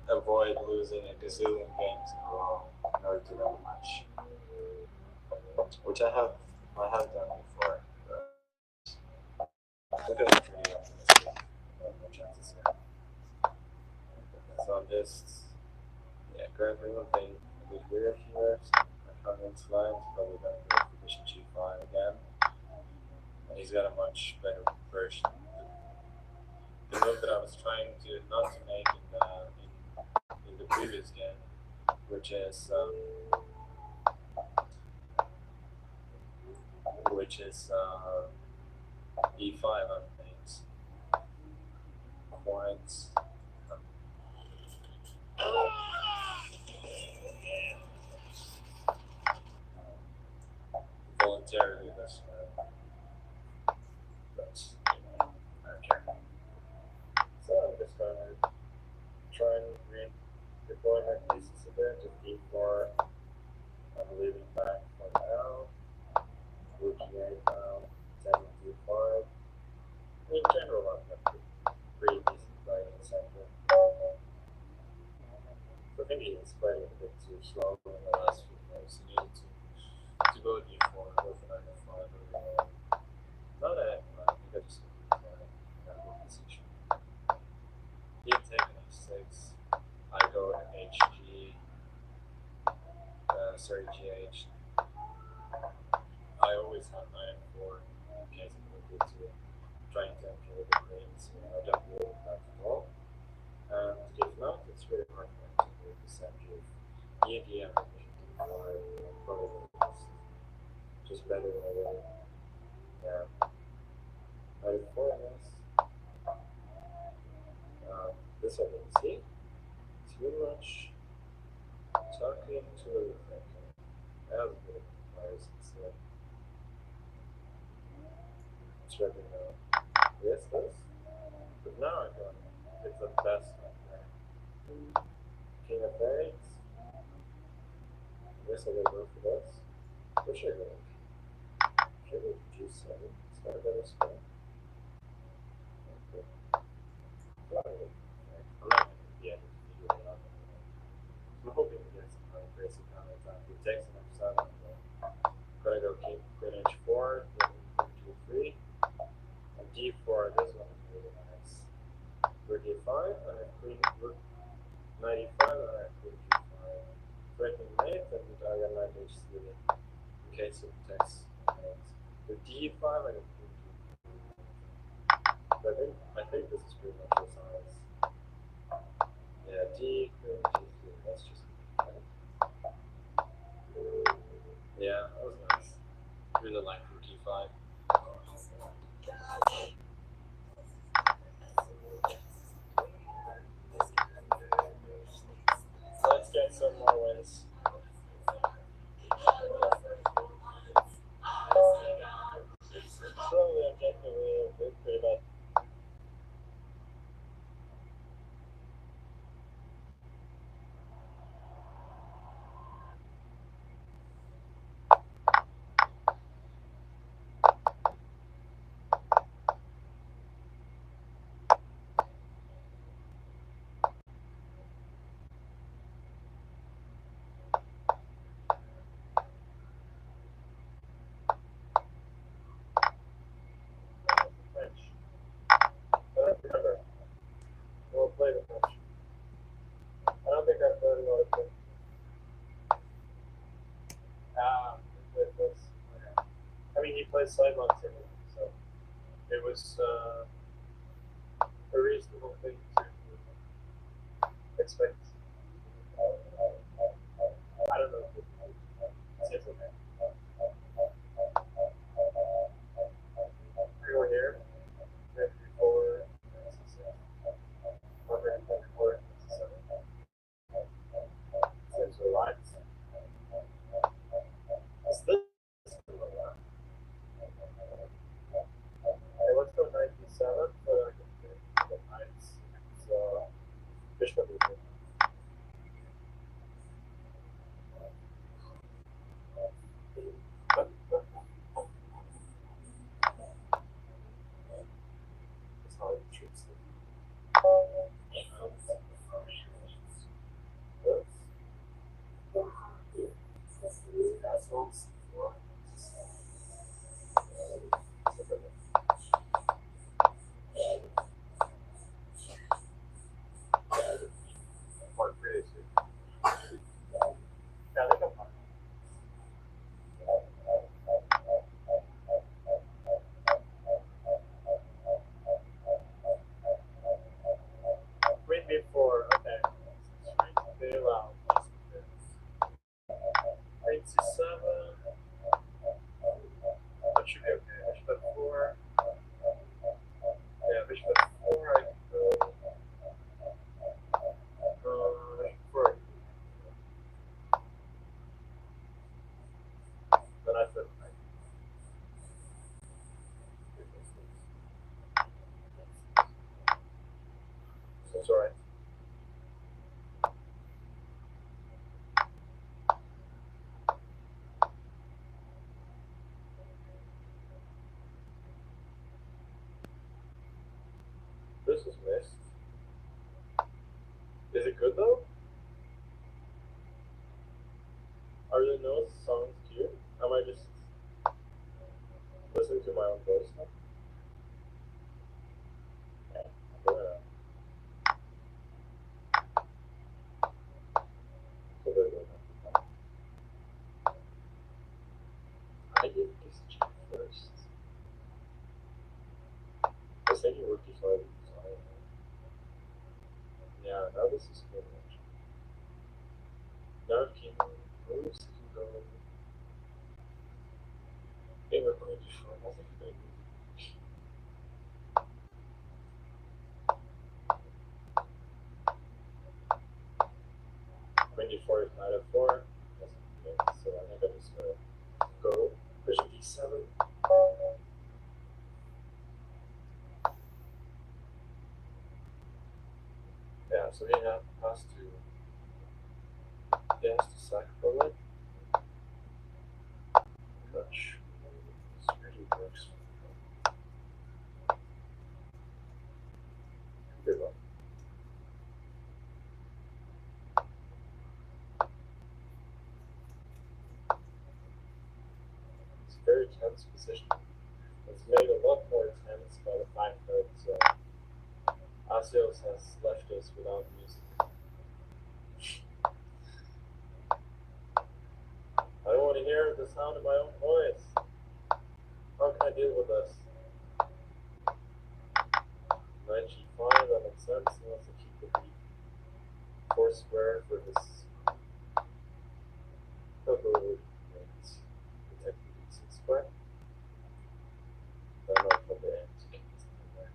avoid losing a gazillion games in a row in order to win a match, which I have done before. But I'm feeling pretty optimistic about my chances here. So I'm just currently looking a bit weird here. So my opponent's line is probably going to go for bishop g5 again, and he's got a much better version. The move that I was trying to not to make in the previous game, which is e5 on things quite voluntarily this way, but I don't care. So I'm just going to try and redeploy my pieces a bit to d4. I'm leaving back for now. Rook e8 now, 10 d5. In general, I've got pretty decent play in the center. So I think he's playing a bit too slow in the last few moves. He needed to go d4, go for knight f5. Not a I think I just got that position. He take h6. I go hg. Gh. I always have knight f4 in case I'm looking to trying to enter with the queens. I don't really that at all. And if not, it's really hard for him to move the center. EDM are probably just better than I really. Yeah. Knight f4 is. This I didn't see. Too much talking, too little thinking. That was a bit of advice instead. Should I know? Yes, this. But now I don't. It's the best one there. King of Spades. Guess I gotta go for this. For sure. Should we g7? It's not a better spot. Okay. I'm not going to be able to figure it out. I'm hoping to get some aggressive counter attack. It takes an f7. Gonna go king, queen h4, then g3, and d4. This one is really nice. Rook d5, and then queen, rook 95, and then queen g5. Threatening mate, and I got knight h3 in case it takes mate. With d5, I got queen g3. So I think this is pretty much the size. Yeah, d, queen g3. That's just yeah, that was nice. Really like rook e5. Let's get some more wins. Slowly, objectively, it's pretty bad. French. I don't remember. We'll play the French. I don't think I've heard a lot of French. He played this. Okay. I mean, he plays sideline too, so it was a reasonable thing to expect. I don't know. It's okay. Go here. Then before. So right. Is this? Okay, let's go 97, but I can do the knights. So, bishop e3. That's how it treats them. That's alright. This is missed. Is it good though? Are the notes sounds cute? Am I just listening to my own voice now? Yeah, I'm gonna put it in. I did this check first. I said you were decided to design. Yeah, now this is good. Now can moves can go in a quite short. I think they 24 is knight f4. That's okay. So I think I'm just gonna go bishop d7. Yeah, so he has to sack for it. Not sure this really works. Good luck. It's a very tense position. It's made a lot more tense by the fact that Asios has left us without music. I don't want to hear the sound of my own voice. How can I deal with this? Knight g5, that makes sense. He wants to keep the d4 square for his double and protect the d6 square. Then I'll put the end to keep something there.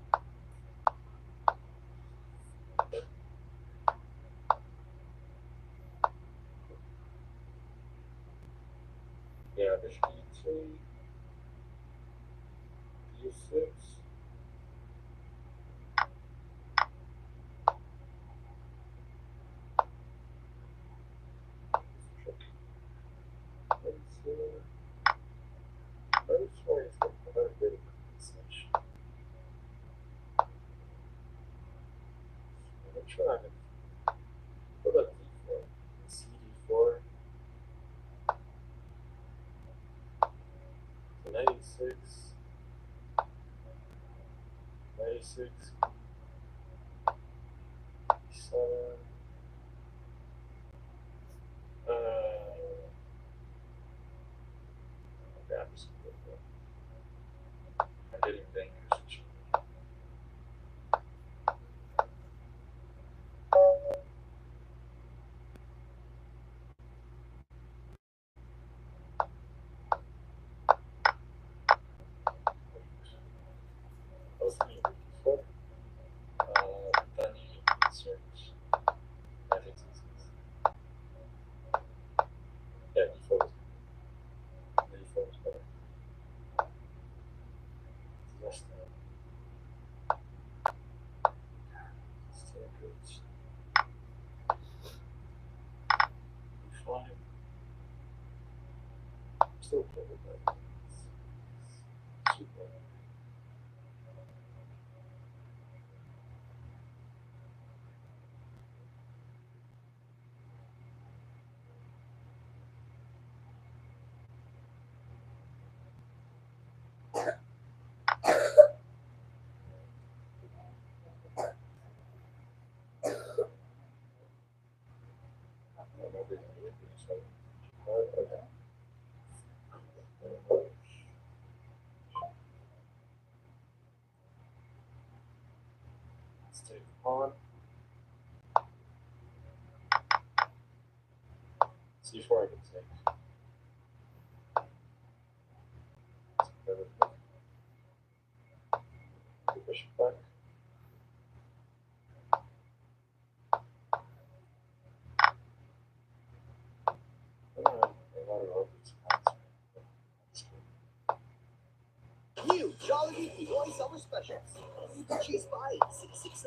Yeah, bishop e3, d6. Very sorry, it's getting a very big switch. I'm not sure I can. What about d4? cd4. So 96. 96. 7. Okay, I'm just going to go. I'm getting dangerous. I was thinking before. Then you can insert. I think it's yeah, default. The default is better. It's less than. Still good. D5. Still good with that. Super. Okay. Let's take pawn. C4 I can take. The bishop back. New Jollibee Pinoy Summer Specials. Eat the cheese bites. 6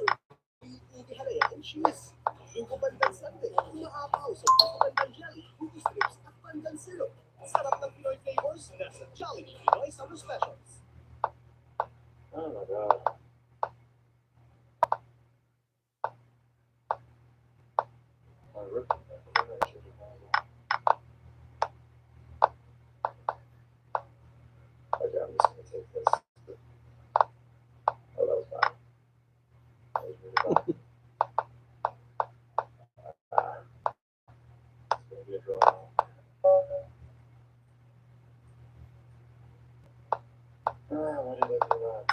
Oh my god. I ripped it. I think I should have. Okay, I'm just gonna take this. Oh, that was bad. That was really bad. It's gonna be a draw now. Why did I do that?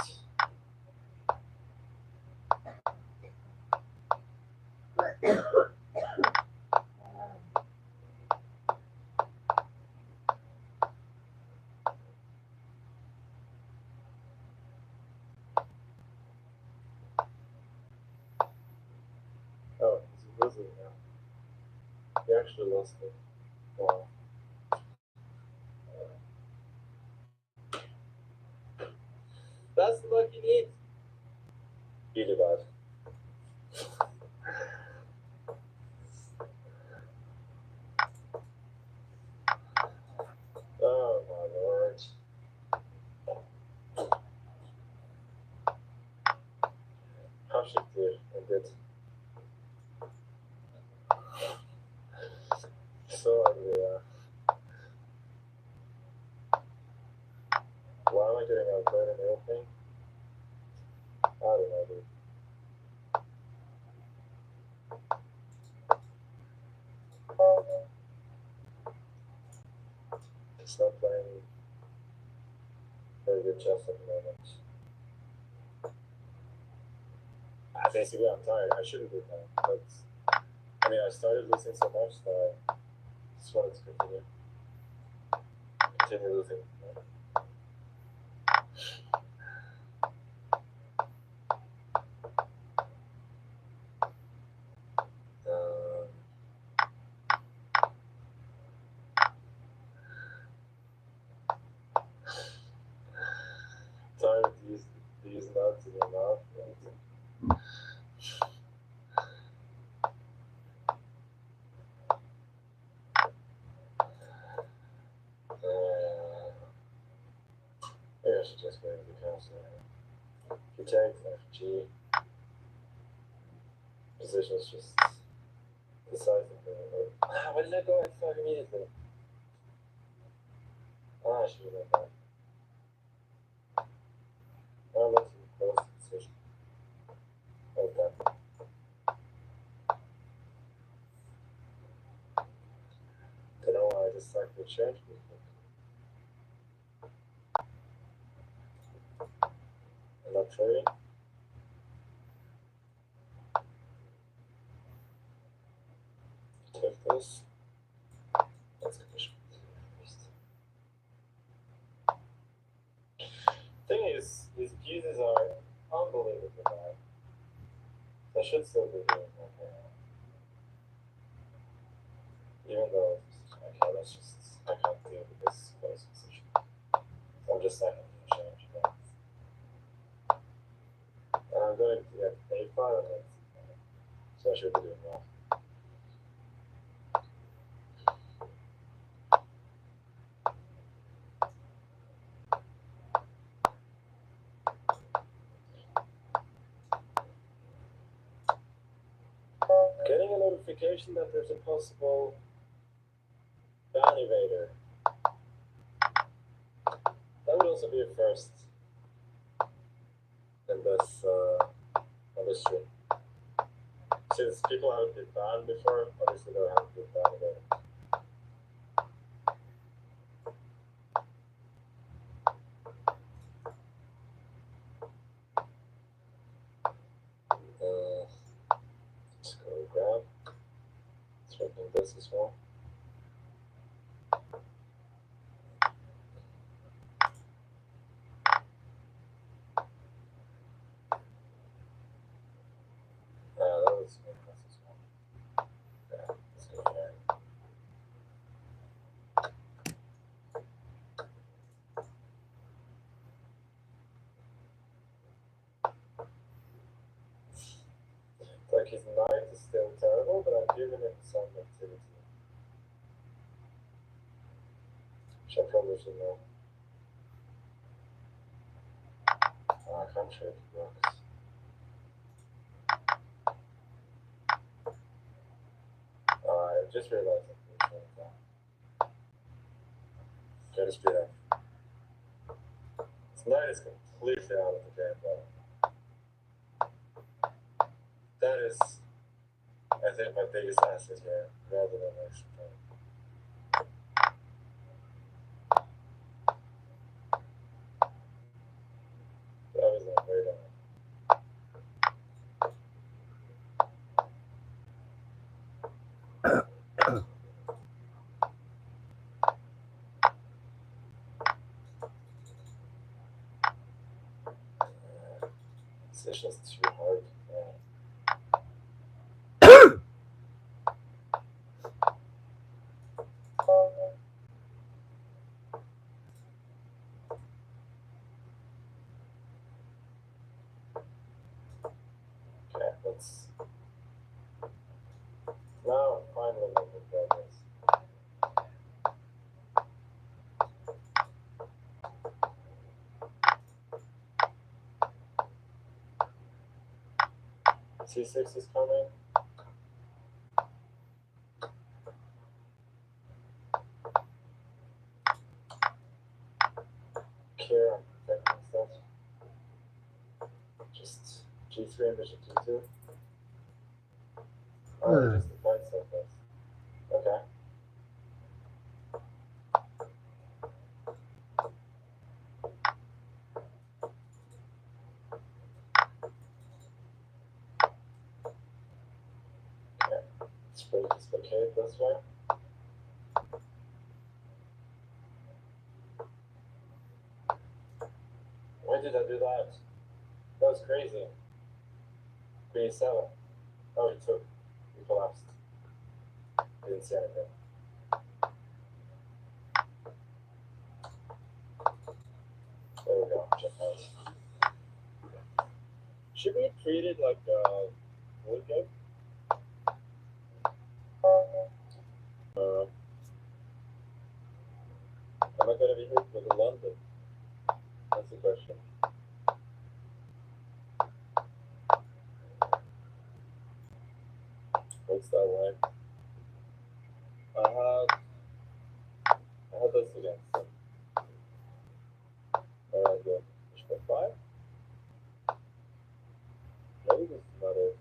Oh, he's losing now. He actually lost it. Wow. That's the luck you need. Really bad. Oh my lord. Hartstikke and good. So ugly, yeah. Why am I getting outplayed in the opening? I don't know, dude. It's not playing very good chess at the moment. Basically, I'm tired. I shouldn't do that. But, I mean, I started losing so much that I just wanted to continue. Continue losing. Um, tired of these nuts in your mouth. Maybe I should just go to the castle. If you take FG, position is just decisive. Why did I go F5 immediately? I should have done that. Oh, let's close the decision. Okay. Don't know why I decided to change it. I'm not trading. Take this. Let's finish first. Thing is, his pieces are unbelievably bad. I should still be doing okay. Even though, okay, let's just, I can't deal with this close position. So I'm just second to change again. And I'm going to get A5 and then so I should be doing well. Getting a notification that there's a possible ban evader. That would also be a first in this on this stream. Since people haven't been banned before, obviously they haven't been ban evader. Let's go grab. Let's open this as well. That was good. That's as well. Yeah, let's go there. Like his knight is still terrible, but I've given him some activity. Which I probably should know. Oh, I can't trade rocks. I just realized I'm doing that. Go to speed up. His knight is completely out of the game, though. That is, I think, my biggest asset here, rather than extra point. That was not great on it. It's just too hard. Okay, let's. Now, finally, making progress. C6 is coming. Here, I'm protecting stuff. Just G3 and bishop G2. Oh, just define stuff first. Okay. Okay. Split this blockade this way. Why did I do that? That was crazy. Queen 7. Oh, he took. He collapsed. I didn't see anything. There we go. Check out. Should we treat it like a wood game? Am I going to be hit with London? That's the question. What's that way? I had this against them. Alright, good. Bishop 5? Maybe this is not it.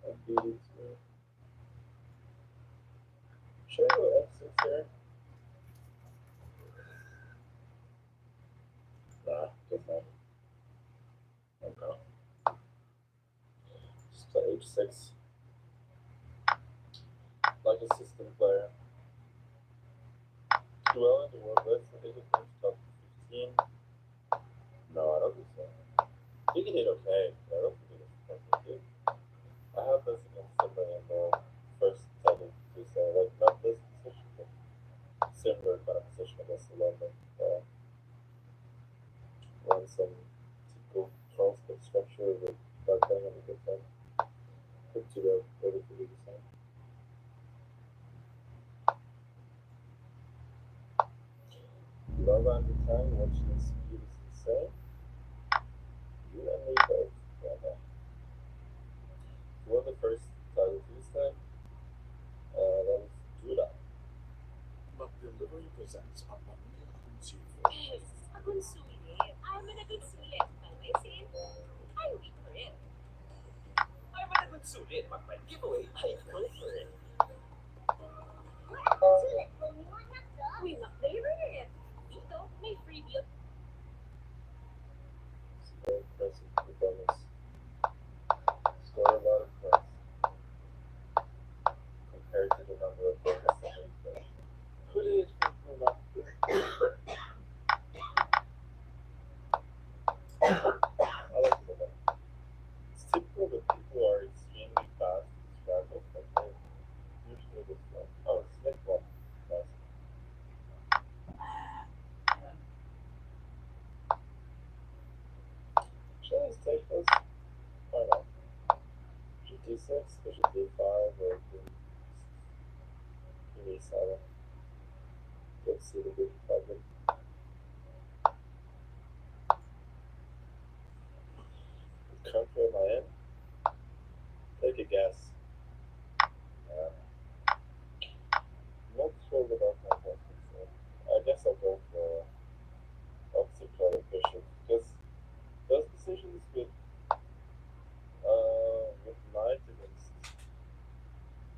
I beat it to me. Should I go F6 here? Nah, doesn't matter. Okay. Just play H6. Like a system player. Do well in the world list. I think it's top 15. No, I don't think so. He can hit okay, but I don't think it's perfect. I have this against somebody in the first title to say, like, not this position, but similar kind of position against the London. Run some typical transport structure with that thing on the good thing. Put to the able to do the same. Love and the time, watching the speed is insane. You and me both. Yeah, no. For the first title Tuesday, that was Dura. But delivery presents a bundle of consumer. Yes, a consulit. I'm a consulit. Malisin. I wait for it. I'm a consulit, but my giveaway, I wait for it. Consulit. We not favorite. Dito, may freebie. It's a very impressive performance. Score a lot of points compared to the number of points that we played. Who did it from that? I like it a lot. It's typical that people are extremely fast to scramble, but they usually just like, oh, Smith won. Nice. six, bishop d5, or king e7. Let's see the big problem. What country am I in? Take a guess. I'm not thrilled about my preference. I guess I'll go for opposite color bishop because those decisions with knight against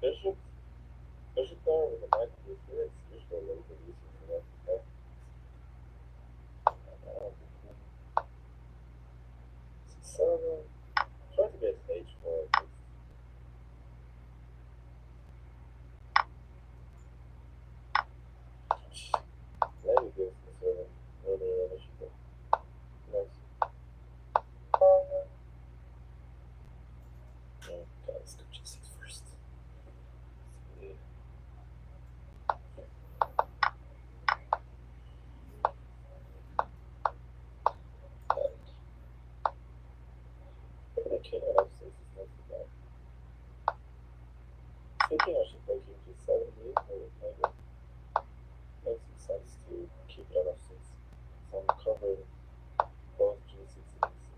bishop, bishop there with a knight to d3, it's usually a little bit easier for that. C7. Try to get h4 at least. Maybe gives me sort of early initiative. Nice. Yeah, let's go g6 first. Yeah. Okay, f6 is not too bad. Thinking I should play king g7 here, or maybe makes some sense to keep it at f6. So I'm covering both g6 and e6.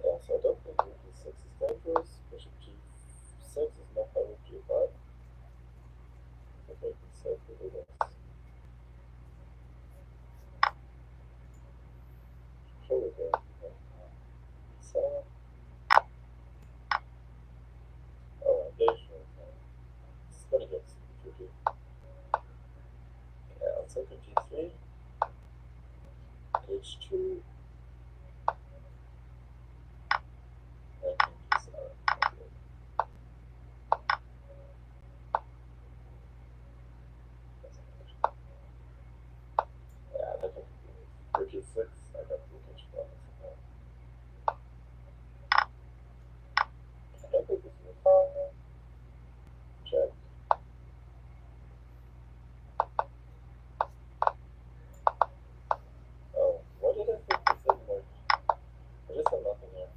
Yeah, so I don't think rook e6 is dangerous. Bishop g6 is met by rook g5. I think I can safely do this. Surely go e7. Oh, engagement. It's gonna get tricky. Yeah, let's take a g3. h2. And king g7. Okay. Yeah, that can be rook e6. I got rook h1. I don't think this is check. Oh, why did I think this didn't work? I just have nothing here.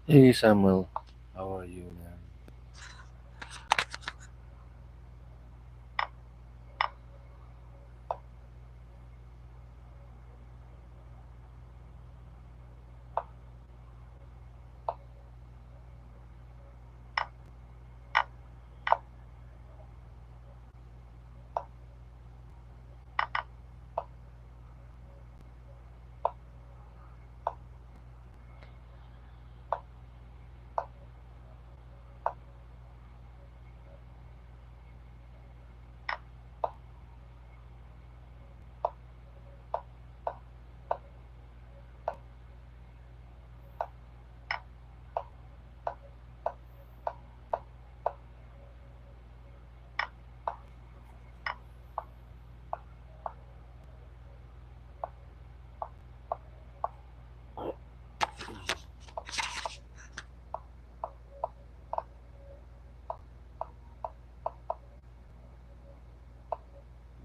Hey Samuel, how are you, man?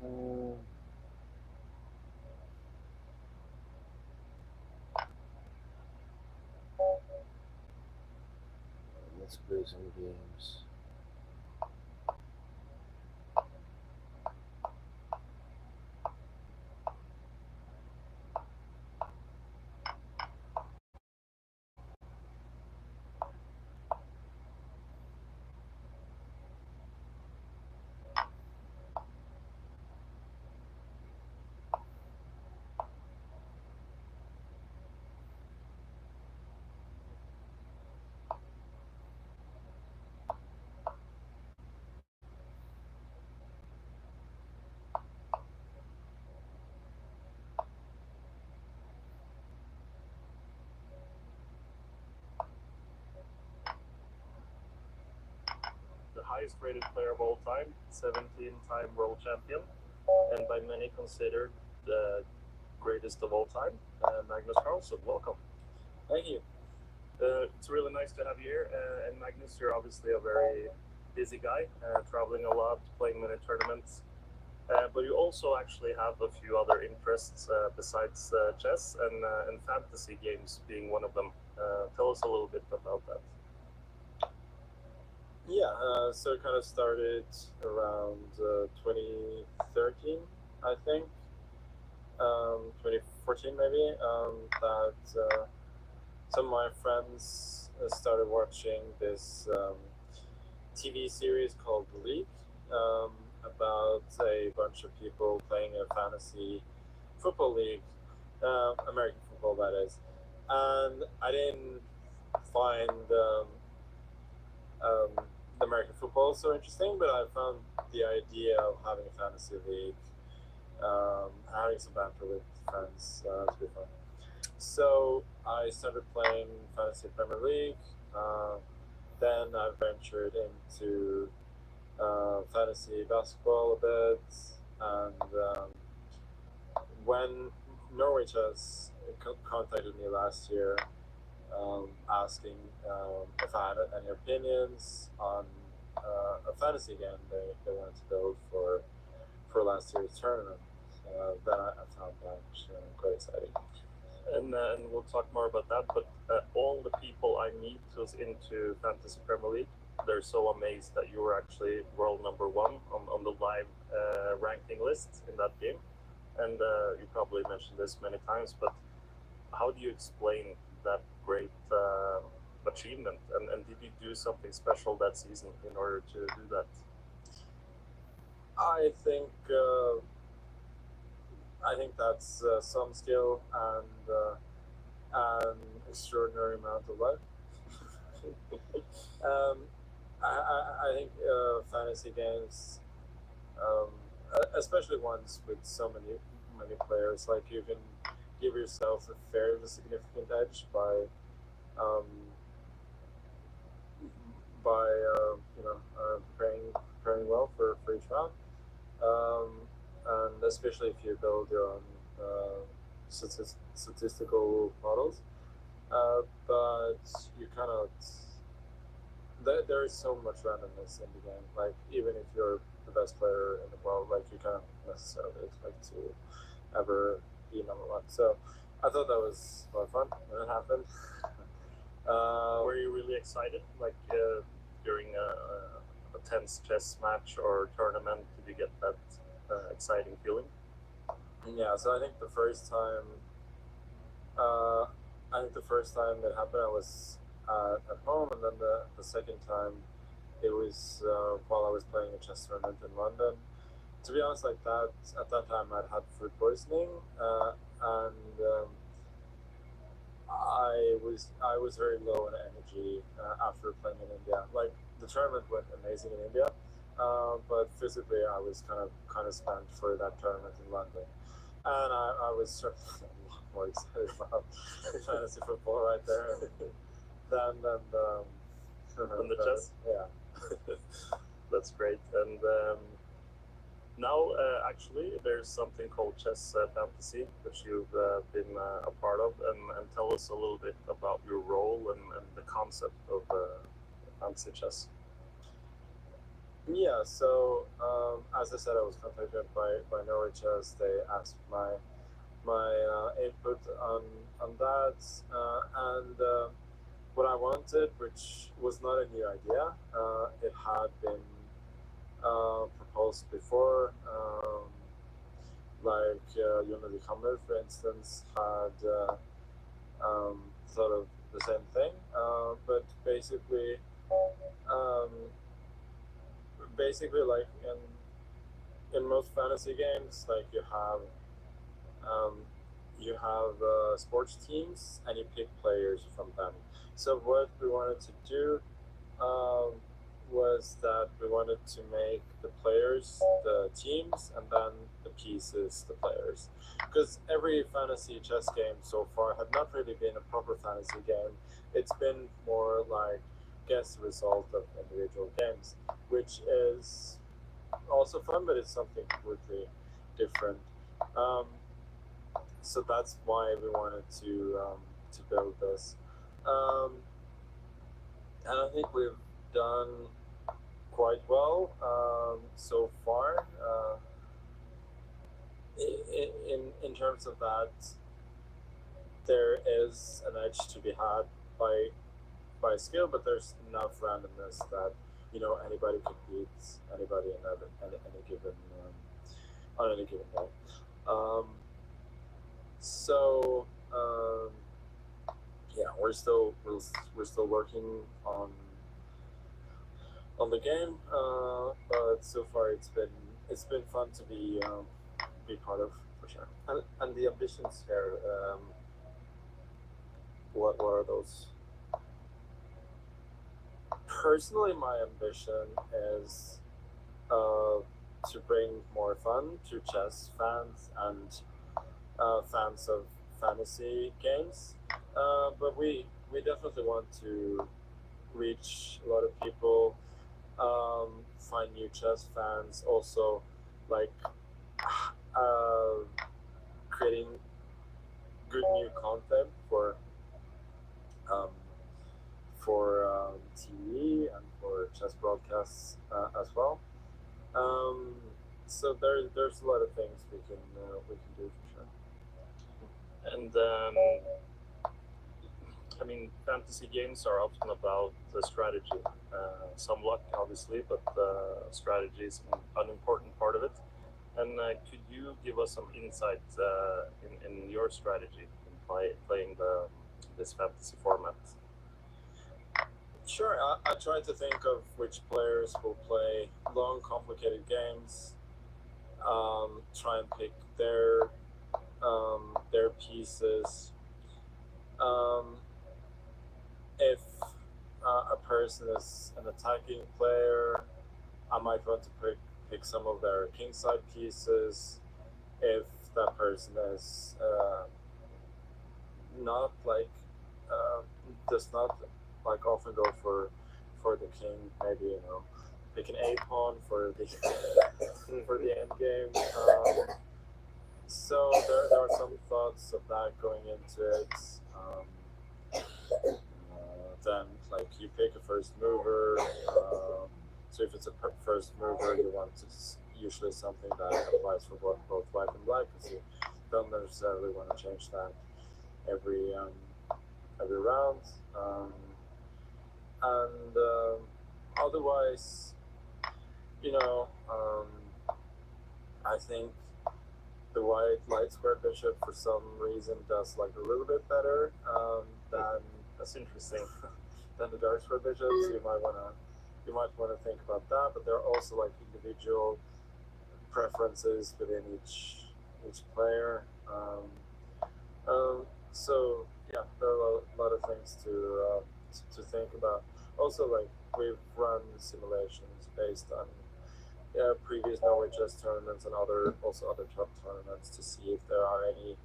Uh, let's play some games. highest rated player of all time, 17-time world champion, and by many considered the greatest of all time, Magnus Carlsen. Welcome. Thank you. It's really nice to have you here. And Magnus, you're obviously a very busy guy, traveling a lot, playing many tournaments. But you also actually have a few other interests besides chess and fantasy games being one of them. Tell us a little bit about that. Yeah, so it kind of started around 2013, I think, 2014 maybe, that some of my friends started watching this TV series called The League, um, about a bunch of people playing a fantasy football league, American football that is. And I didn't find um, the American football so interesting, but I found the idea of having a fantasy league, having some banter with friends, to be fun. So I started playing fantasy Premier League. Uh, then I ventured into fantasy basketball a bit, and when Norwich has contacted me last year, asking if I had any opinions on a fantasy game they wanted to build for last year's tournament. Then I found that quite exciting. And we'll talk more about that. But all the people I meet who's into Fantasy Premier League, they're so amazed that you were actually world number one on the live ranking list in that game. And you probably mentioned this many times, but how do you explain that great achievement? And did you do something special that season in order to do that? I think that's some skill and an extraordinary amount of luck. um, I think fantasy games, um, especially ones with so many players, like you can give yourself a fairly significant edge um, preparing well for each round, um, and especially if you build your own statistical models. But you cannot. There is so much randomness in the game. Like even if you're the best player in the world, like you can't necessarily expect to ever be number one. So I thought that was a lot of fun when it happened. Were you really excited, like during a tense chess match or tournament? Did you get that exciting feeling? Yeah. So uh, I think the first time it happened, I was at home, and then the second time, it was while I was playing a chess tournament in London. To be honest, like that at that time, I'd had food poisoning, and I was very low in energy after playing in India. Like the tournament went amazing in India, but physically I was kind of spent for that tournament in London, and I was certainly a lot more excited about fantasy football right there than the chess? Yeah. That's great. And now, actually, there's something called Chess Fantasy, which you've been a part of, and tell us a little bit about your role and the concept of fantasy chess. Yeah, so as I said, I was contacted by Norwich as they asked my input on that, and what I wanted, which was not a new idea. It had been proposed before. Like Jon Hammer, for instance, had thought of the same thing, but um, basically, like in most fantasy games, like um, you have sports teams and you pick players from them. So what we wanted to do um, was that we wanted to make the players the teams and then the pieces the players. Because every fantasy chess game so far had not really been a proper fantasy game. It's been more like guess the result of individual games. which is also fun, but it's something completely different. Um, so that's why we wanted to build this, um, and I think we've done quite well so far. In terms of that, there is an edge to be had by skill, but there's enough randomness that anybody can beat anybody in any given on any given day. Um, so yeah, we're still working on the game, but so far it's been fun to be part of for sure. And the ambitions here, what are those? Personally, my ambition is uh, to bring more fun to chess fans and fans of fantasy games. But we definitely want to reach a lot of people, find new chess fans, also like uh, creating good new content um, for TV and for chess broadcasts as well. Um, so there's a lot of things we can do for sure. And I mean, fantasy games are often about the strategy. Some luck, obviously, but strategy is an important part of it. And could you give us some insight in your strategy in playing this fantasy format? Sure, I try to think of which players will play long, complicated games. Try and pick their pieces. Um, if a person is an attacking player, I might want to pick some of their kingside pieces. If that person is not like uh, does not like often go for the king, maybe pick an a pawn for the for the end game. So there are some thoughts of that going into it. Then like you pick a first mover. So if it's a first mover, you want to usually something that applies for both white and black, because you don't necessarily want to change that every round. And otherwise, you know, I think the white light square bishop for some reason does like a little bit better than That's interesting. than the dark square bishop. So you might wanna think about that. But there are also like individual preferences within each player. So yeah, there are a lot of things to think about. Also, like we've run simulations based on previous Norway chess tournaments and other top tournaments to see if there are any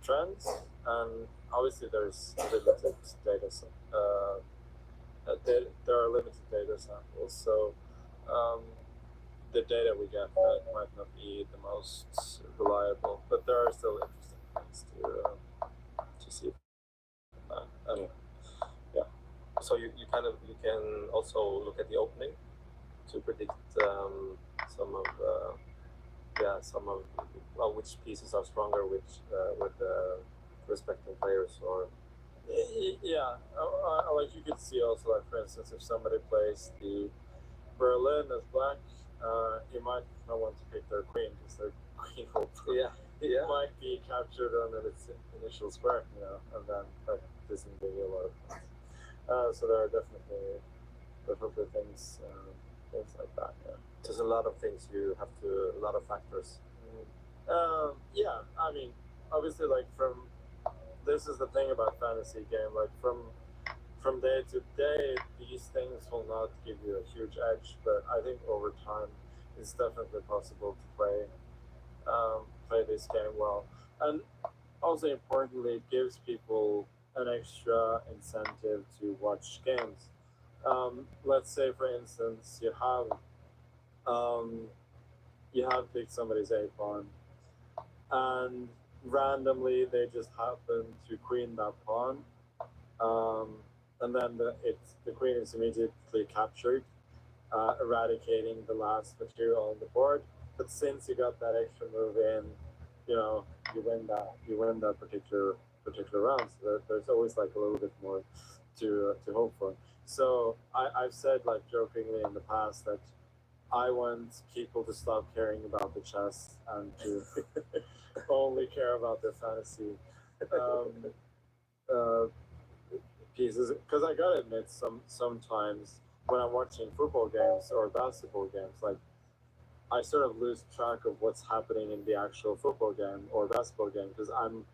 trends. And obviously, there's limited data. There are limited data samples, so um, the data we get might not be the most reliable, but there are still interesting things to see from that. And yeah, So you can also look at the opening to predict some of some of well, which pieces are stronger, which with respecting players or yeah, like you could see also, like for instance, if somebody plays the Berlin as black, you might not want to pick their queen because their queen will might be captured on its initial square, and then that doesn't give you a lot of points. So there are definitely things like that. Yeah. there's a lot of things you have to a lot of factors. Yeah, I mean, obviously, like this is the thing about fantasy game. Like from day to day, these things will not give you a huge edge, but I think over time, it's definitely possible to play this game well, and also importantly, it gives people an extra incentive to watch games. Let's say, for instance, you have um, you have picked somebody's a pawn, and randomly they just happen to queen that pawn, um, and then the queen is immediately captured, eradicating the last material on the board. But since you got that extra move in, you know you win that particular round. So there's always like a little bit more to hope for. So I've said like jokingly in the past that I want people to stop caring about the chess and to only care about their fantasy um, uh, pieces. Because I gotta admit, sometimes when I'm watching football games or basketball games, like I sort of lose track of what's happening in the actual football game or basketball game because I'm